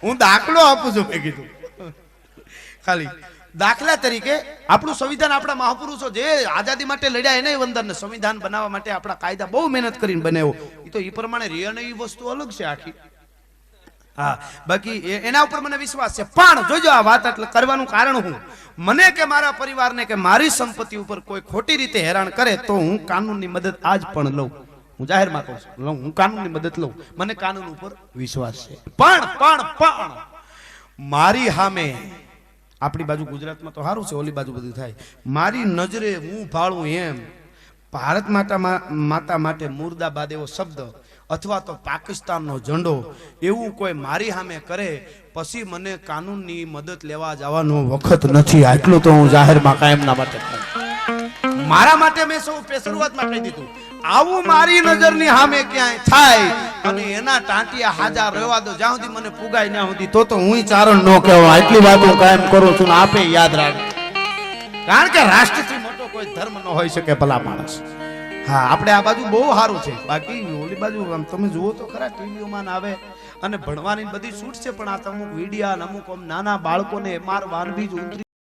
હું દાખલો આપું છું. મેં કીધું ખાલી દાખલા તરીકે આપણું સંવિધાન, આપણા મહાપુરુષો જે આઝાદી માટે લડ્યા એને વંદન, સંવિધાન બનાવવા માટે આપણા કાયદા બહુ મહેનત કરીને બનાવ્યો. એ તો એ પ્રમાણે રિયલ એ વસ્તુ અલગ છે આખી. હા, બાકી એના ઉપર મને વિશ્વાસ છે. પણ જોજો આ વાત એટલે કરવાનું કારણ હું, મને કે મારા પરિવારને કે મારી સંપત્તિ ઉપર કોઈ ખોટી રીતે હેરાન કરે તો હું કાનૂનની મદદ આજ પણ લઉં. હું જાહેરમાં કહું છું, હું કાનૂનની મદદ લઉં. મને કાનૂન ઉપર વિશ્વાસ છે. પણ મારી સામે, આપણી બાજુ ગુજરાતમાં તો સારું છે, ઓલી બાજુ બધું થાય, મારી નજરે હું ભાળું એમ ભારત માતા માટે મુર્દાબાદ એવો શબ્દ અથવા તો પાકિસ્તાનનો ઝંડો એવું કોઈ મારી સામે કરે પછી મને કાનૂનની મદદ લેવા જવાનો વખત નથી. આટલું તો હું જાહેરમાં કાયમના માટે કહું. મારા માટે મેં શરૂઆતમાં કહી દીધું, આવું મારી નજરની સામે ક્યાંય થાય અને એના ટાંટિયા હાજા રહેવા દો, જ્યાં સુધી મને પુગાય ત્યાં સુધી તો હું ચારણ ન કહેવા. આટલી વાત હું કાયમ કરું છું ને આપે યાદ રાખ, કારણ કે રાષ્ટ્રથી મોટો કોઈ ધર્મ ન હોઈ શકે ભલા માણસ. હા, આપણે આ બાજુ બહુ સારું છે, બાકી ઓલી બાજુ આમ તમે જુઓ તો ખરા, ટીવીઓમાં આવે અને ભણવાની બધી છૂટ છે, પણ આ અમુક વિડિયા અમુક નાના બાળકોને મારવાની જ